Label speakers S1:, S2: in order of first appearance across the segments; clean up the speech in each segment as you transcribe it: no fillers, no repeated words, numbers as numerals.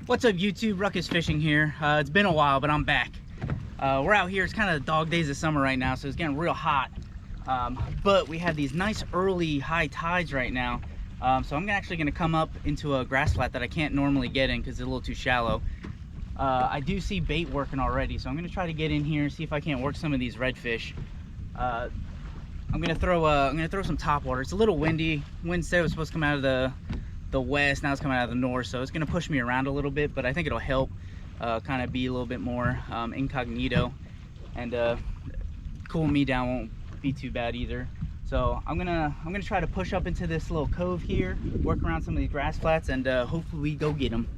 S1: What's up YouTube, Ruckus Fishing here. It's been a while, but I'm back. We're out here, it's kind of the dog days of summer right now, so it's getting real hot. But we have these nice early high tides right now. So I'm actually gonna come up into a grass flat that I can't normally get in because it's a little too shallow. I do see bait working already, so I'm gonna try to get in here, see if I can't work some of these redfish. I'm gonna throw some top water. It's a little windy. Wind said it was supposed to come out of the west, now it's coming out of the north, so it's going to push me around a little bit, but I think it'll help kind of be a little bit more incognito, and cool me down won't be too bad either. So I'm gonna try to push up into this little cove here, work around some of these grass flats, and hopefully we go get them.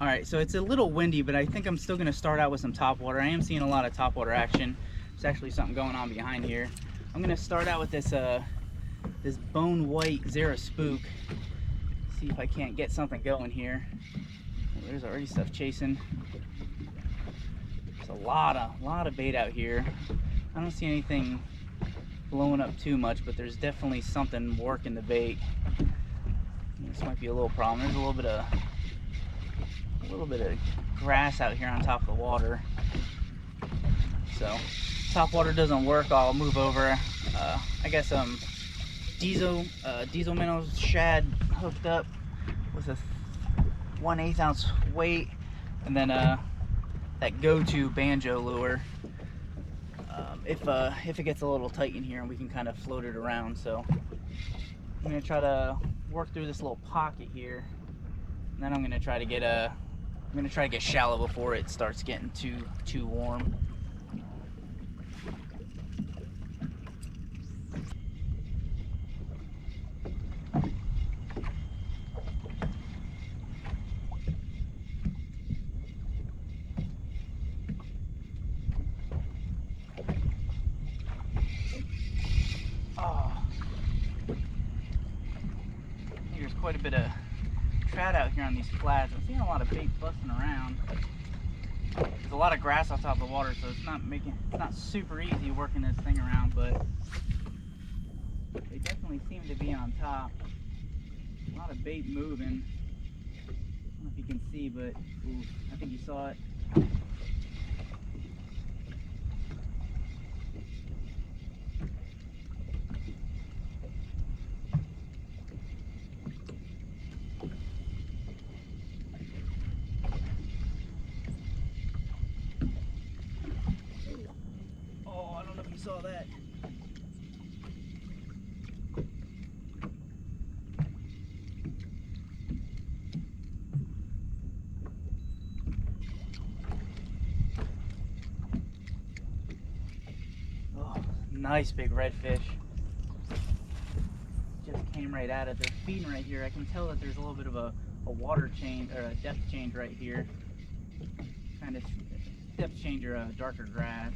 S1: All right, so it's a little windy, but I think I'm still gonna start out with some top water. I am seeing a lot of top water action. There's actually something going on behind here. I'm gonna start out with this this bone white Zara spook. See if I can't get something going here. Oh, there's already stuff chasing. There's a lot of bait out here. I don't see anything blowing up too much, but there's definitely something working the bait. This might be a little problem. There's a little bit of grass out here on top of the water, so top water doesn't work. I'll move over. I got some diesel minnows shad hooked up with a 1/8 ounce weight, and then that go-to banjo lure if it gets a little tight in here, and we can kind of float it around. So I'm gonna try to work through this little pocket here, and then I'm gonna try to get shallow before it starts getting too warm. Oh, there's quite a bit of trout out here on these flats. I'm seeing a lot of bait busting around. There's a lot of grass on top of the water, so it's not super easy working this thing around, but they definitely seem to be on top. A lot of bait moving. I don't know if you can see, but ooh, I think you saw it. Saw that. Oh, nice big redfish. Just came right at it. They're feeding right here. I can tell that there's a little bit of a water change, or a depth change right here. Kind of depth change or a darker grass.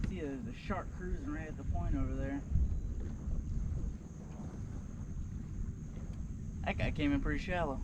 S1: There's a shark cruising right at the point over there. That guy came in pretty shallow.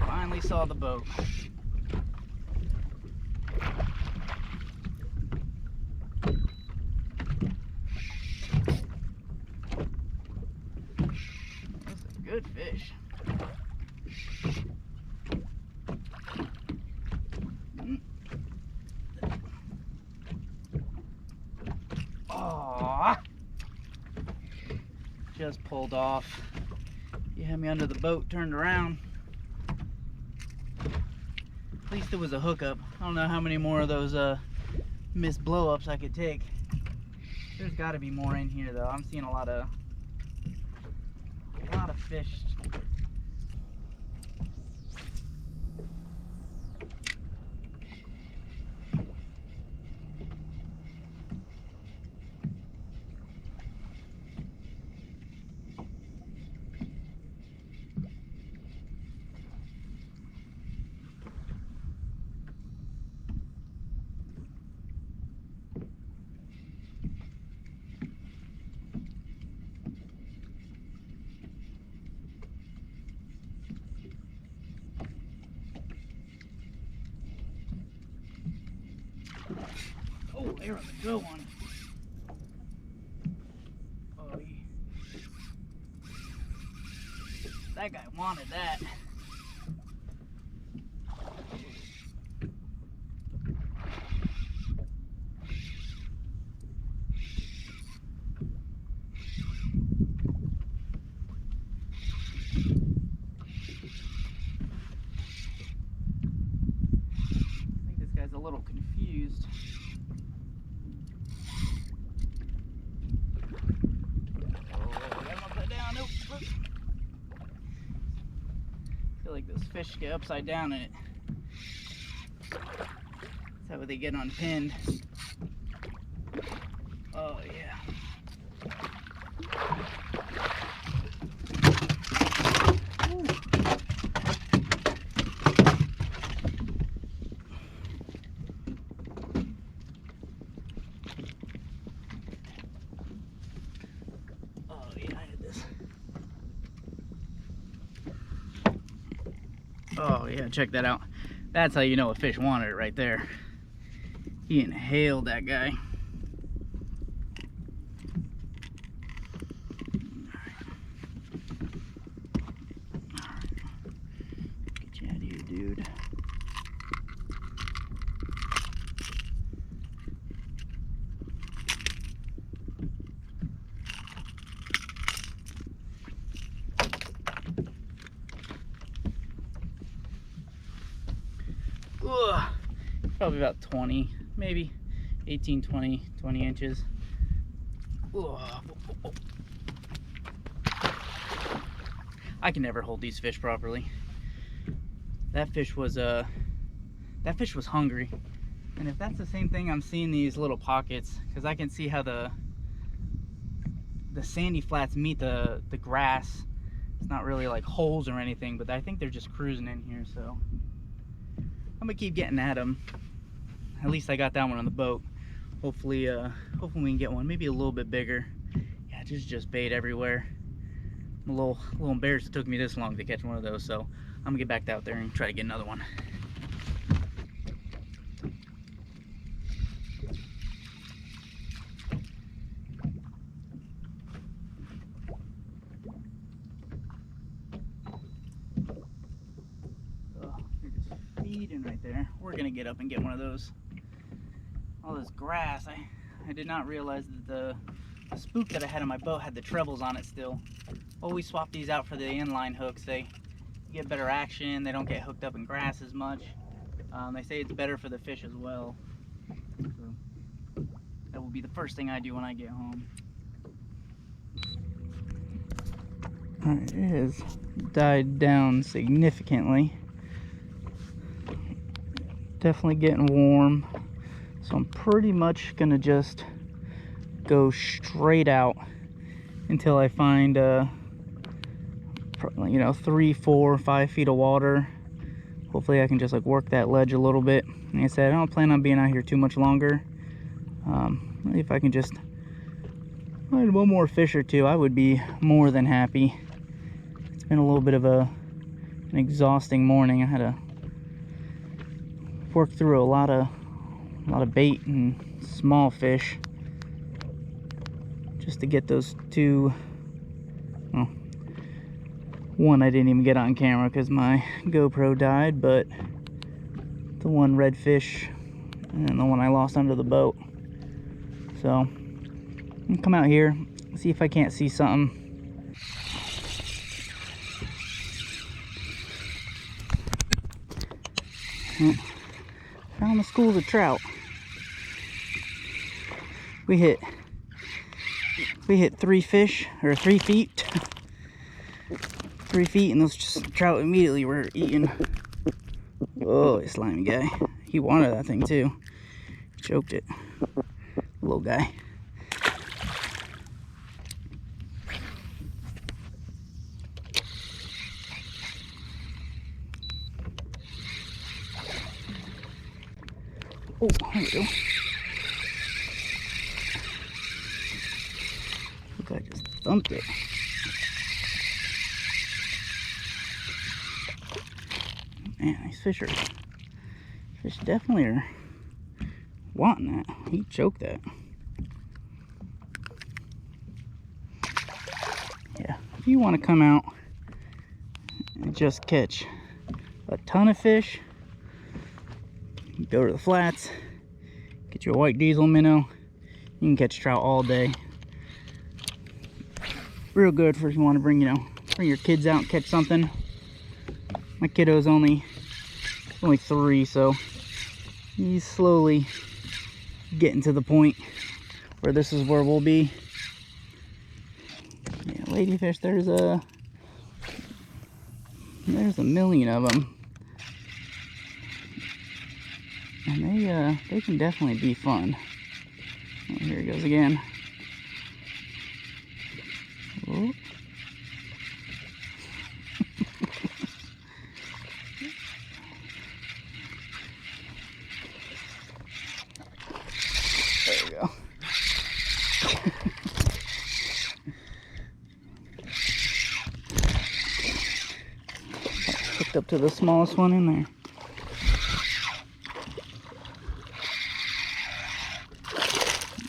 S1: Finally saw the boat. That's a good fish. just pulled off. You had me under the boat, turned around. At least it was a hookup. I don't know how many more of those missed blow-ups I could take. There's got to be more in here though. I'm seeing a lot of fish. Oh, there was a good one. Oh, that guy wanted that. I think this guy's a little confused. I feel like those fish get upside down in it. That's how they get unpinned. Oh yeah. Ooh. Oh yeah, I had this. Oh yeah, check that out. That's how you know a fish wanted it right there. He inhaled that guy. Get you out of here, dude. Ugh. Probably about 20, maybe 18, 20 inches. Ugh. I can never hold these fish properly. That fish was hungry. And if that's the same thing, I'm seeing these little pockets, because I can see how the sandy flats meet the grass. It's not really like holes or anything, but I think they're just cruising in here, so I'm gonna keep getting at them. At least I got that one on the boat. Hopefully we can get one maybe a little bit bigger. Yeah, just bait everywhere. I'm a little embarrassed it took me this long to catch one of those, so I'm gonna get back out there and try to get another one. Feeding right there. We're gonna get up and get one of those. All this grass, I did not realize that the spook that I had on my boat had the trebles on it still. Well, we swapped these out for the inline hooks. They get better action, they don't get hooked up in grass as much. They say it's better for the fish as well. So that will be the first thing I do when I get home. Alright, it has died down significantly. Definitely getting warm, so I'm pretty much gonna just go straight out until I find 3, 4, 5 feet of water. Hopefully I can just like work that ledge a little bit. Like I said, I don't plan on being out here too much longer. If I can just find one more fish or two, I would be more than happy. It's been a little bit of an exhausting morning. I had to work through a lot of bait and small fish just to get those two. Well, one I didn't even get on camera because my GoPro died, but the one redfish and the one I lost under the boat. So I'm gonna come out here, see if I can't see something. Well, found the schools of trout. We hit 3 fish, or 3 feet. 3 feet, and those trout immediately were eaten. Oh, a slimy guy. He wanted that thing too. Choked it. Little guy. Oh, there we go. Look like I just thumped it. Man, these fish definitely are wanting that. He choked that. Yeah, if you want to come out and just catch a ton of fish, go to the flats, get your white diesel minnow. You can catch trout all day. Real good for if you want to bring your kids out and catch something. My kiddo's only 3, so he's slowly getting to the point where this is where we'll be. Yeah, ladyfish, there's a million of them, and they can definitely be fun. Oh, here he goes again. Oh. There we go. Hooked up to the smallest one in there.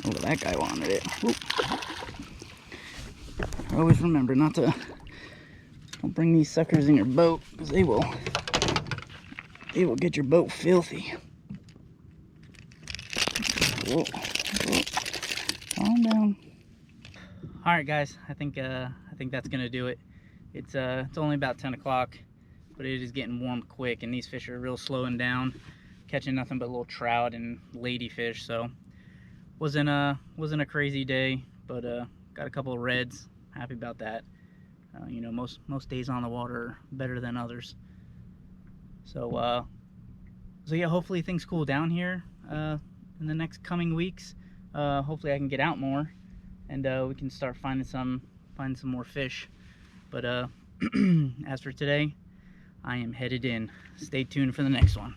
S1: Oh, that guy wanted it. Whoop. Always remember not to don't bring these suckers in your boat, because they will get your boat filthy. Whoa, whoa. Calm down. All right, guys. I think that's gonna do it. It's only about 10 o'clock, but it is getting warm quick, and these fish are real slowing down, catching nothing but little trout and ladyfish. So wasn't a crazy day, but got a couple of reds. Happy about that. You know, most days on the water are better than others. So yeah, hopefully things cool down here in the next coming weeks. Hopefully I can get out more, and we can start finding some more fish. But as for today, I am headed in. Stay tuned for the next one.